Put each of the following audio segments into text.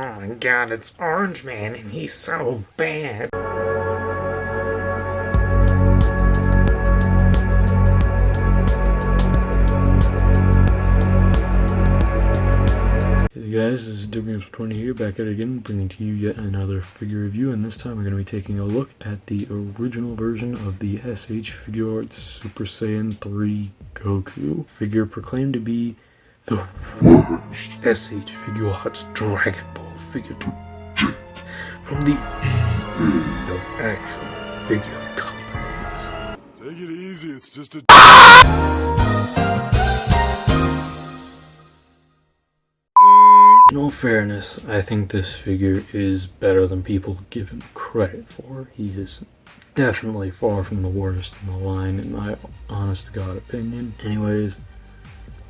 Oh my god, it's Orange Man and he's so bad. Hey guys, this is Games20 here, back at it again, bringing to you yet another figure review, and this time we're going to be taking a look at the original version of the S.H.Figuarts Super Saiyan 3 Goku. Figure proclaimed to be the worst S.H.Figuarts Dragon Ball figure from the actual figure companies. Take it easy, it's just a... In all fairness, I think this figure is better than people give him credit for. He is definitely far from the worst in the line, in my honest to God opinion. Anyways,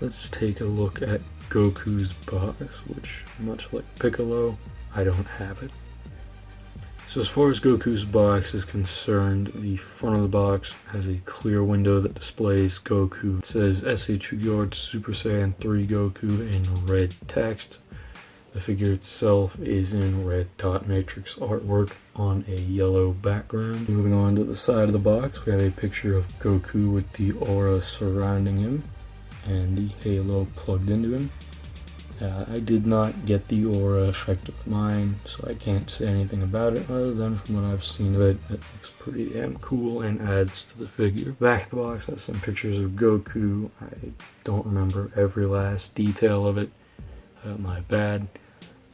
let's take a look at Goku's box, which, much like Piccolo, I don't have it. So as far as Goku's box is concerned, the front of the box has a clear window that displays Goku. It says S.H.Figuarts Super Saiyan 3 Goku in red text. The figure itself is in red dot matrix artwork on a yellow background. Moving on to the side of the box, we have a picture of Goku with the aura surrounding him and the halo plugged into him. I did not get the aura effect with mine, so I can't say anything about it other than from what I've seen of it. It looks pretty damn cool and adds to the figure. Back of the box has some pictures of Goku. I don't remember every last detail of it. My bad.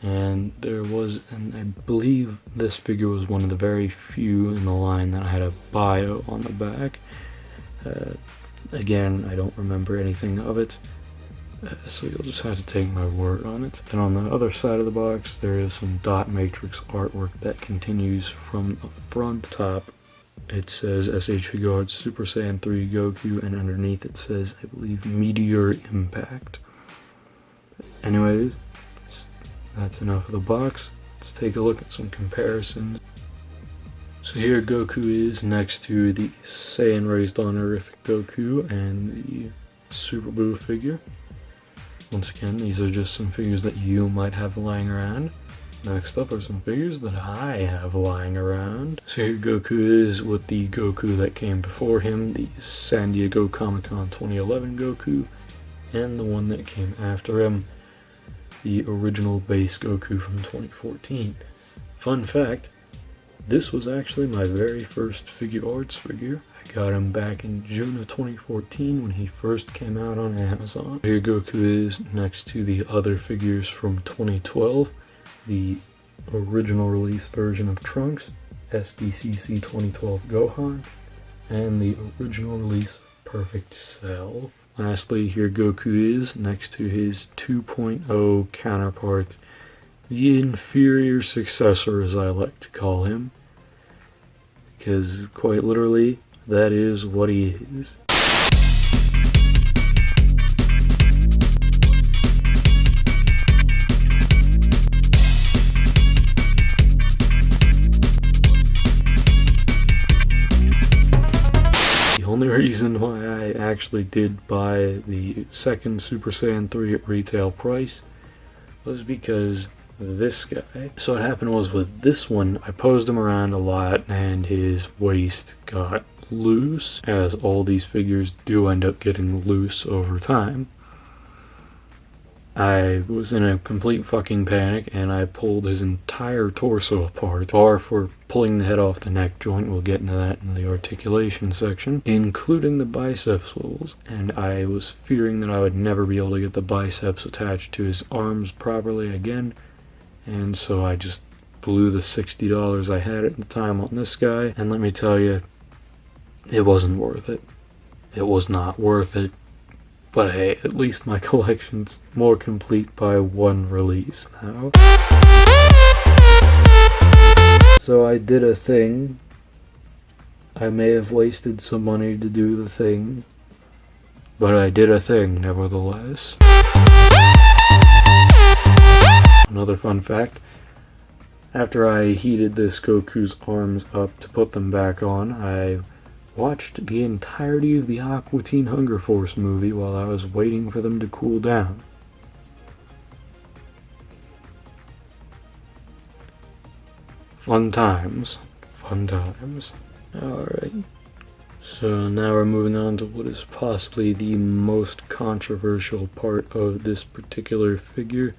And there was, and I believe this figure was one of the very few in the line that had a bio on the back. Again, I don't remember anything of it. So you'll just have to take my word on it. And on the other side of the box, there is some dot matrix artwork that continues from the front. Top, it says S.H.Figuarts Super Saiyan 3 Goku, and underneath it says, I believe, Meteor Impact. Anyways, that's enough of the box. Let's take a look at some comparisons. So here Goku is next to the Saiyan Raised on Earth Goku and the Super Buu figure. Once again, these are just some figures that you might have lying around. Next up are some figures that I have lying around. So here Goku is with the Goku that came before him, the San Diego Comic-Con 2011 Goku, and the one that came after him, the original base Goku from 2014. Fun fact, this was actually my very first Figuarts figure. I got him back in June of 2014 when he first came out on Amazon. Here Goku is next to the other figures from 2012, the original release version of Trunks, SDCC 2012 Gohan, and the original release Perfect Cell. Lastly, here Goku is next to his 2.0 counterpart, the inferior successor as I like to call him, because quite literally, that is what he is. The only reason why I actually did buy the second Super Saiyan 3 at retail price was because this guy. So what happened was with this one, I posed him around a lot and his waist got loose, as all these figures do end up getting loose over time. I was in a complete fucking panic and I pulled his entire torso apart, bar for pulling the head off the neck joint. We'll get into that in the articulation section, including the bicep swivels, and I was fearing that I would never be able to get the biceps attached to his arms properly again, and so I just blew the $60 I had at the time on this guy, and let me tell you, it wasn't worth it. It was not worth it. But hey, at least my collection's more complete by one release now. So I did a thing. I may have wasted some money to do the thing, but I did a thing nevertheless. Another fun fact, after I heated this Goku's arms up to put them back on, I watched the entirety of the Aqua Teen Hunger Force movie while I was waiting for them to cool down. Fun times. Fun times. Alright. So now we're moving on to what is possibly the most controversial part of this particular figure.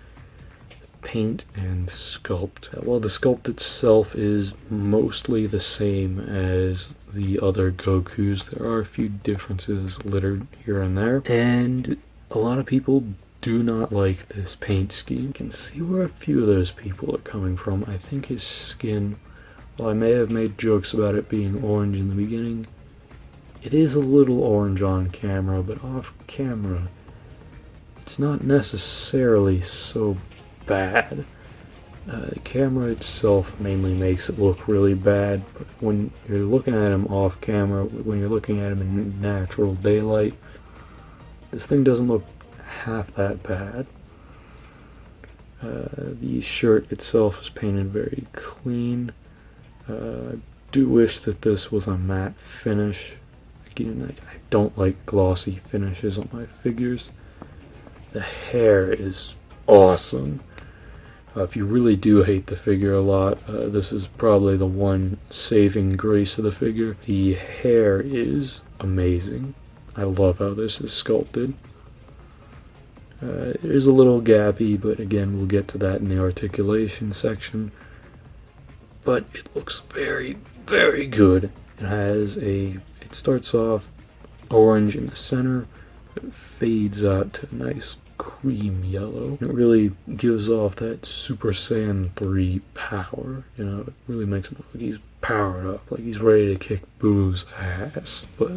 Paint and sculpt. While the sculpt itself is mostly the same as the other Gokus, there are a few differences littered here and there, and a lot of people do not like this paint scheme. You can see where a few of those people are coming from. I think his skin, while I may have made jokes about it being orange in the beginning, it is a little orange on camera, but off camera it's not necessarily so bad. The camera itself mainly makes it look really bad, but when you're looking at him off camera, when you're looking at him in natural daylight, this thing doesn't look half that bad. The shirt itself is painted very clean. I do wish that this was a matte finish. Again, I don't like glossy finishes on my figures. The hair is awesome. If you really do hate the figure a lot, this is probably the one saving grace of the figure. The hair is amazing. I love how this is sculpted. It is a little gappy, but again, we'll get to that in the articulation section. But it looks very, very good. It starts off orange in the center, it fades out to a nice cream yellow. It really gives off that Super Saiyan 3 power. You know, it really makes him look like he's powered up, like he's ready to kick Boo's ass. But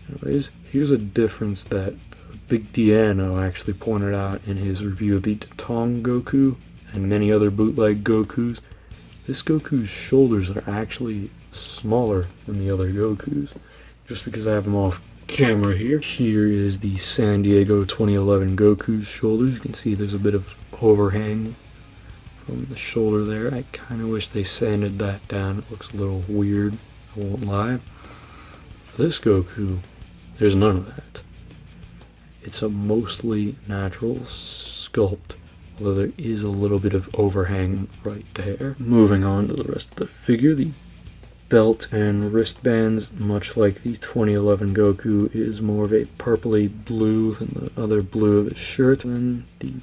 anyways, here's a difference that Big Diano actually pointed out in his review of the Son Goku and many other bootleg Gokus. This Goku's shoulders are actually smaller than the other Gokus. Just because I have them off camera here. Here is the San Diego 2011 Goku's shoulders. You can see there's a bit of overhang from the shoulder there. I kind of wish they sanded that down. It looks a little weird, I won't lie. For this Goku, there's none of that. It's a mostly natural sculpt, although there is a little bit of overhang right there. Moving on to the rest of the figure, the belt and wristbands, much like the 2011 Goku, is more of a purpley blue than the other blue of his shirt. And the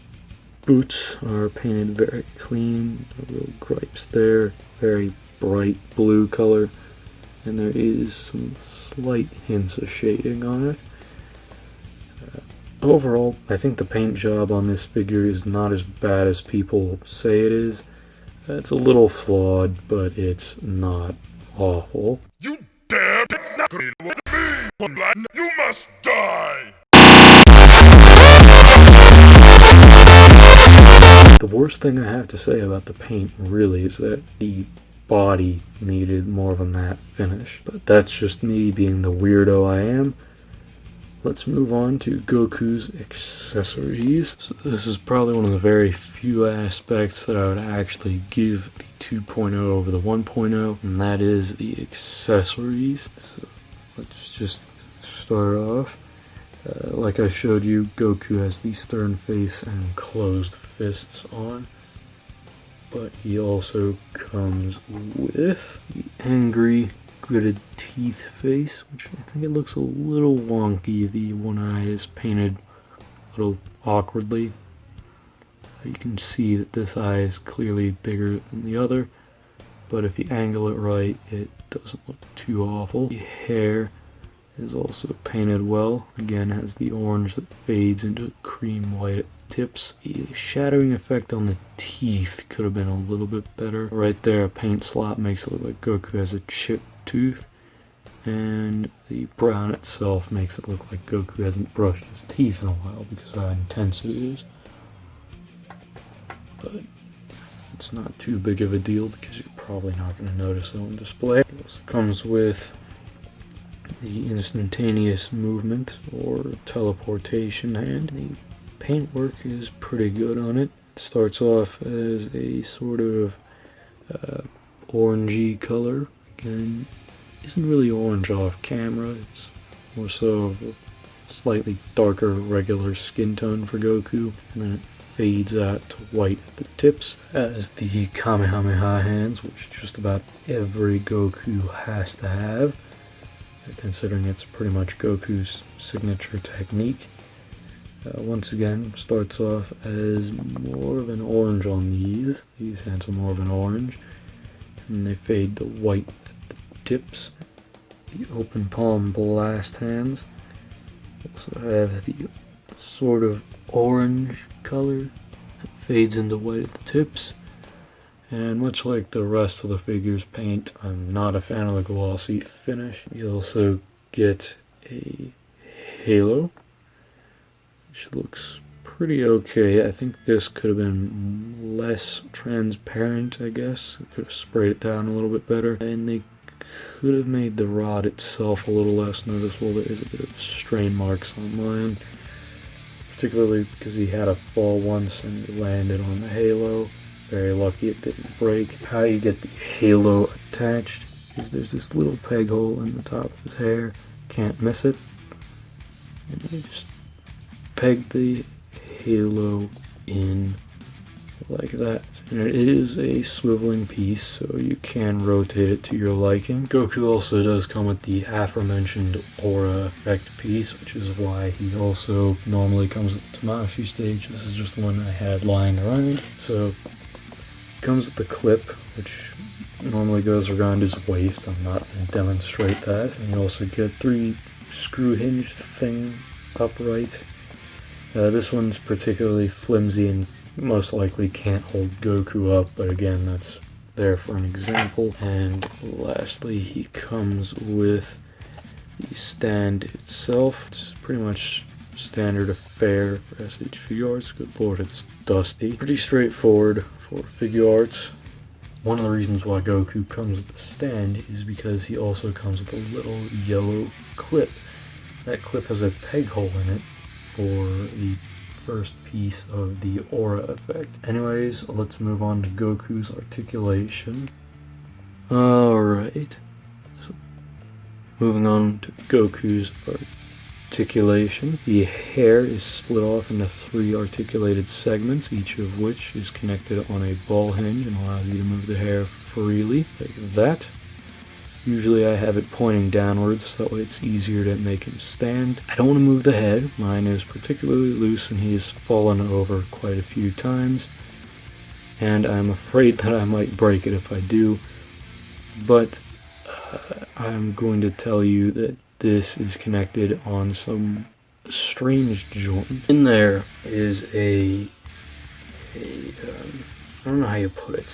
boots are painted very clean, no real gripes there, very bright blue color, and there is some slight hints of shading on it. Overall, I think the paint job on this figure is not as bad as people say it is. It's a little flawed, but it's not awful. You dare disagree with me! You must die! The worst thing I have to say about the paint really is that the body needed more of a matte finish, but that's just me being the weirdo I am. Let's move on to Goku's accessories. So this is probably one of the very few aspects that I would actually give the 2.0 over the 1.0, and that is the accessories. So let's just start off. Like I showed you, Goku has the stern face and closed fists on, but he also comes with the angry gritted teeth face, which I think it looks a little wonky. The one eye is painted a little awkwardly. You can see that this eye is clearly bigger than the other, but if you angle it right, it doesn't look too awful. The hair is also painted well. Again, it has the orange that fades into cream white at the tips. The shadowing effect on the teeth could have been a little bit better. Right there, a paint slot makes it look like Goku has a chipped tooth, and the brown itself makes it look like Goku hasn't brushed his teeth in a while because of how intense it is. But it's not too big of a deal because you're probably not going to notice it on display. It also comes with the instantaneous movement or teleportation hand. The paintwork is pretty good on it. It starts off as a sort of orangey color. Again, isn't really orange off camera. It's more so of a slightly darker regular skin tone for Goku, and then it fades out to white at the tips. As the Kamehameha hands, which just about every Goku has to have, considering it's pretty much Goku's signature technique. Once again, starts off as more of an orange on these. These hands are more of an orange. And they fade to white at the tips. The open palm blast hands also have the sort of orange color that fades into white at the tips. And much like the rest of the figures paint, I'm not a fan of the glossy finish. You also get a halo, which looks pretty okay. I think this could have been less transparent, I guess. I could have sprayed it down a little bit better. And they could have made the rod itself a little less noticeable. There is a bit of strain marks on mine, particularly because he had a fall once and it landed on the halo. Very lucky it didn't break. How you get the halo attached is there's this little peg hole in the top of his hair. Can't miss it. And you just peg the halo in like that. And it is a swiveling piece, so you can rotate it to your liking. Goku also does come with the aforementioned aura effect piece, which is why he also normally comes with the Tamashii stage. This is just one I had lying around. So it comes with the clip, which normally goes around his waist. I'm not going to demonstrate that. And you also get 3 screw hinge thing upright. This one's particularly flimsy and most likely can't hold Goku up, but again, that's there for an example. And lastly, he comes with the stand itself. It's pretty much standard affair for S.H.Figuarts. Good lord, it's dusty. Pretty straightforward for Figuarts. One of the reasons why Goku comes with the stand is because he also comes with a little yellow clip. That clip has a peg hole in it for the first piece of the aura effect. Anyways, let's move on to Goku's articulation. Alright, so moving on to Goku's articulation. The hair is split off into 3 articulated segments, each of which is connected on a ball hinge and allows you to move the hair freely, like that. Usually I have it pointing downwards, so that way it's easier to make him stand. I don't want to move the head. Mine is particularly loose and he has fallen over quite a few times. And I'm afraid that I might break it if I do. But I'm going to tell you that this is connected on some strange joint. In there is I don't know how you put it.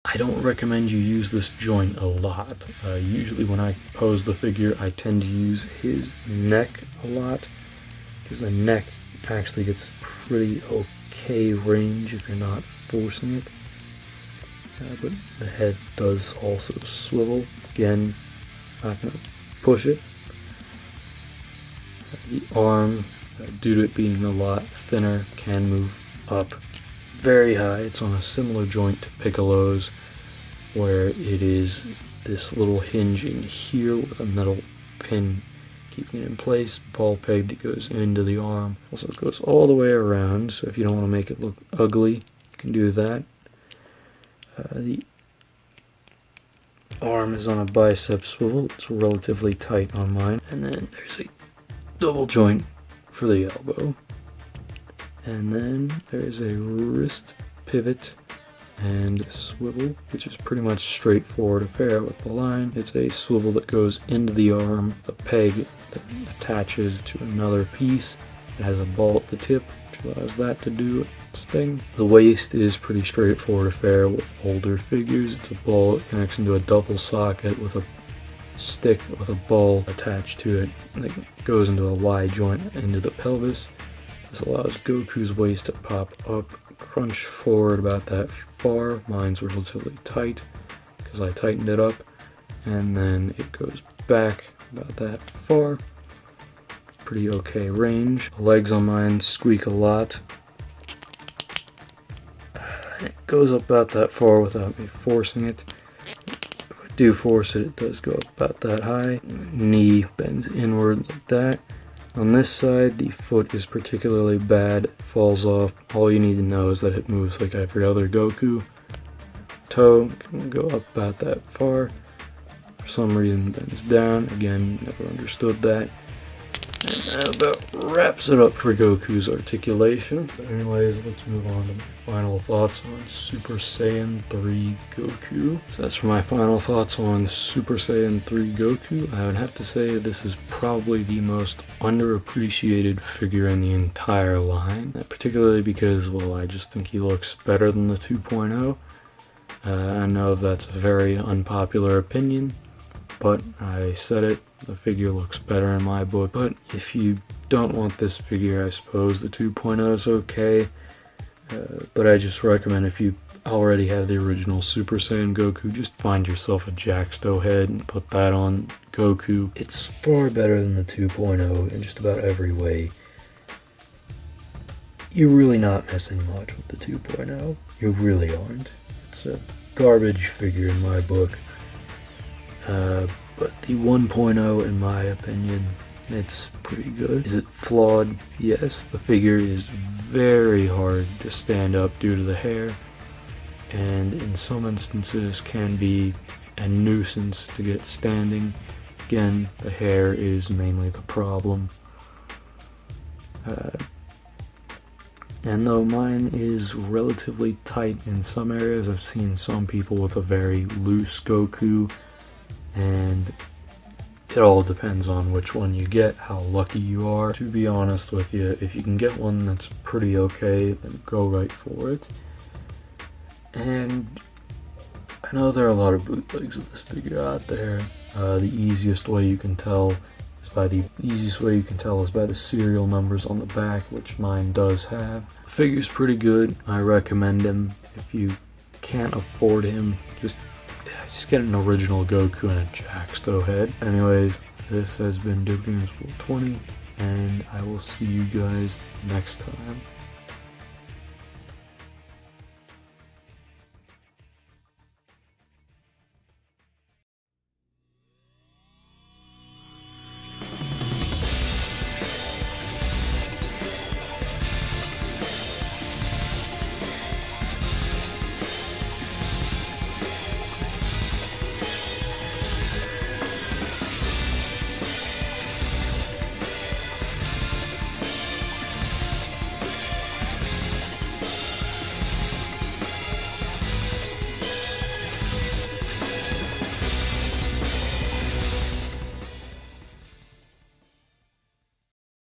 I don't recommend you use this joint a lot. Usually when I pose the figure, I tend to use his neck a lot, because the neck actually gets pretty okay range if you're not forcing it. But the head does also swivel. Again, not going to push it. The arm, due to it being a lot thinner, can move up very high. It's on a similar joint to Piccolo's, where it is this little hinge in here with a metal pin keeping it in place, ball peg that goes into the arm. Also it goes all the way around, so if you don't want to make it look ugly, you can do that. The arm is on a bicep swivel. It's relatively tight on mine. And then there's a double joint for the elbow. And then there's a wrist pivot and swivel, which is pretty much straightforward affair with the line. It's a swivel that goes into the arm, a peg that attaches to another piece. It has a ball at the tip, which allows that to do its thing. The waist is pretty straightforward affair with older figures. It's a ball that connects into a double socket with a stick with a ball attached to it that goes into a Y joint into the pelvis. This allows Goku's waist to pop up, crunch forward about that far. Mine's relatively tight because I tightened it up, and then it goes back about that far. Pretty okay range. The legs on mine squeak a lot. It goes up about that far without me forcing it. If I do force it, it does go up about that high. Knee bends inward like that. On this side, the foot is particularly bad, falls off. All you need to know is that it moves like every other Goku. Toe can go up about that far. For some reason, bends down. Again, never understood that. And that about wraps it up for Goku's articulation. But anyways, let's move on to my final thoughts on Super Saiyan 3 Goku. So that's for my final thoughts on Super Saiyan 3 Goku. I would have to say this is probably the most underappreciated figure in the entire line. Particularly because, well, I just think he looks better than the 2.0. I know that's a very unpopular opinion, but I said it, the figure looks better in my book. But if you don't want this figure, I suppose the 2.0 is okay. But I just recommend, if you already have the original Super Saiyan Goku, just find yourself a Jackstow head and put that on Goku. It's far better than the 2.0 in just about every way. You're really not missing much with the 2.0. You really aren't. It's a garbage figure in my book. But the 1.0, in my opinion, it's pretty good. Is it flawed? Yes. The figure is very hard to stand up due to the hair, and in some instances can be a nuisance to get standing. Again, the hair is mainly the problem. And though mine is relatively tight in some areas, I've seen some people with a very loose Goku, and it all depends on which one you get, how lucky you are. To be honest with you, if you can get one that's pretty okay, then go right for it. And I know there are a lot of bootlegs of this figure out there. The easiest way you can tell is by the serial numbers on the back, which mine does have. The figure's pretty good. I recommend him. If you can't afford him, just get an original Goku and a Jackstow head. Anyways, this has been Games 20, and I will see you guys next time.